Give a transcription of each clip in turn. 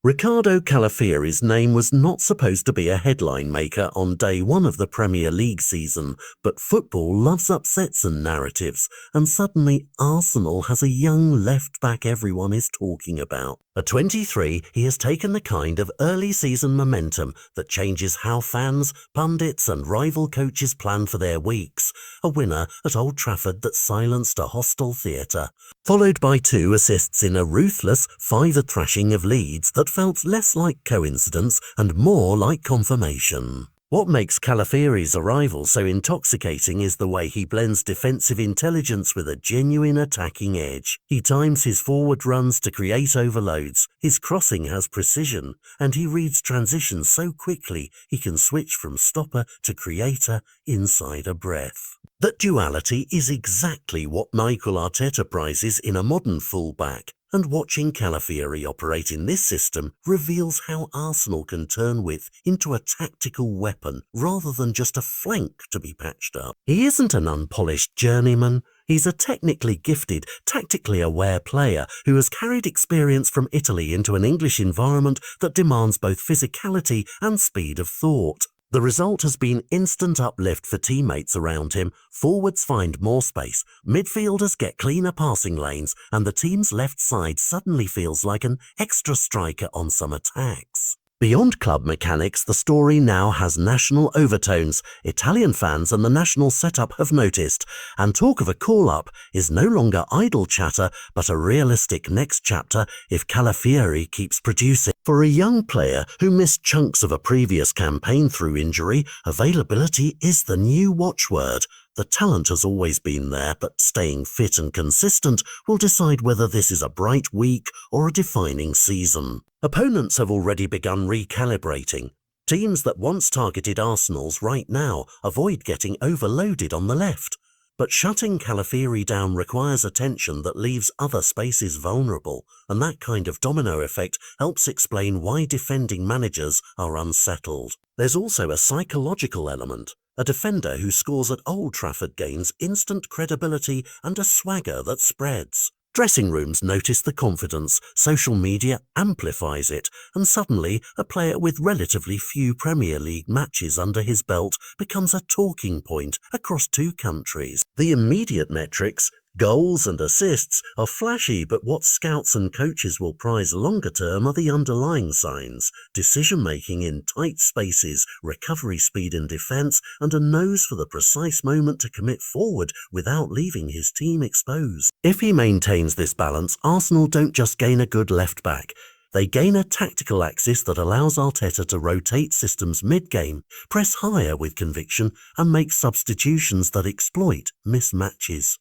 Riccardo Calafiori's name was not supposed to be a headline maker on day one of the Premier League season, but football loves upsets and narratives, and suddenly Arsenal has a young left-back everyone is talking about. At 23, he has taken the kind of early season momentum that changes how fans, pundits and rival coaches plan for their weeks. A winner at Old Trafford that silenced a hostile theatre, followed by 2 assists in a ruthless 5-thrashing of Leeds that felt less like coincidence and more like confirmation. What makes Calafiori's arrival so intoxicating is the way he blends defensive intelligence with a genuine attacking edge. He times his forward runs to create overloads, his crossing has precision, and he reads transitions so quickly he can switch from stopper to creator inside a breath. That duality is exactly what Mikel Arteta prizes in a modern fullback. And watching Calafiori operate in this system reveals how Arsenal can turn width into a tactical weapon rather than just a flank to be patched up. He isn't an unpolished journeyman. He's a technically gifted, tactically aware player who has carried experience from Italy into an English environment that demands both physicality and speed of thought. The result has been instant uplift for teammates around him, forwards find more space, midfielders get cleaner passing lanes, and the team's left side suddenly feels like an extra striker on some attacks. Beyond club mechanics, the story now has national overtones. Italian fans and the national setup have noticed, and talk of a call-up is no longer idle chatter, but a realistic next chapter if Calafiori keeps producing. For a young player who missed chunks of a previous campaign through injury, availability is the new watchword. The talent has always been there, but staying fit and consistent will decide whether this is a bright week or a defining season. Opponents have already begun recalibrating. Teams that once targeted Arsenal's right now avoid getting overloaded on the left. But shutting Calafiori down requires attention that leaves other spaces vulnerable, and that kind of domino effect helps explain why defending managers are unsettled. There's also a psychological element. A defender who scores at Old Trafford gains instant credibility and a swagger that spreads. Dressing rooms notice the confidence, social media amplifies it, and suddenly a player with relatively few Premier League matches under his belt becomes a talking point across 2 countries. The immediate metrics, goals and assists, are flashy, but what scouts and coaches will prize longer term are the underlying signs: decision-making in tight spaces, recovery speed in defence, and a nose for the precise moment to commit forward without leaving his team exposed. If he maintains this balance, Arsenal don't just gain a good left-back. They gain a tactical axis that allows Arteta to rotate systems mid-game, press higher with conviction, and make substitutions that exploit mismatches.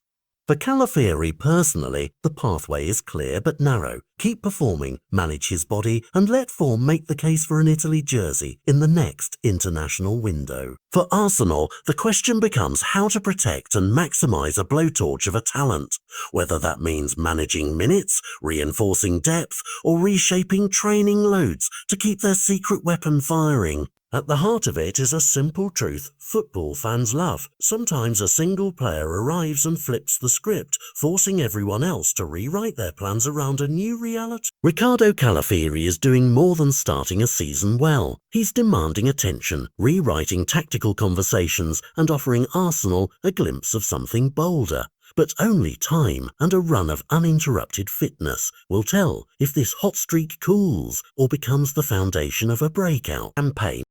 For Calafiori personally, the pathway is clear but narrow. Keep performing, manage his body, and let form make the case for an Italy jersey in the next international window. For Arsenal, the question becomes how to protect and maximise a blowtorch of a talent, whether that means managing minutes, reinforcing depth, or reshaping training loads to keep their secret weapon firing. At the heart of it is a simple truth football fans love. Sometimes a single player arrives and flips the script, forcing everyone else to rewrite their plans around a new reality. Riccardo Calafiori is doing more than starting a season well. He's demanding attention, rewriting tactical conversations, and offering Arsenal a glimpse of something bolder. But only time and a run of uninterrupted fitness will tell if this hot streak cools or becomes the foundation of a breakout campaign.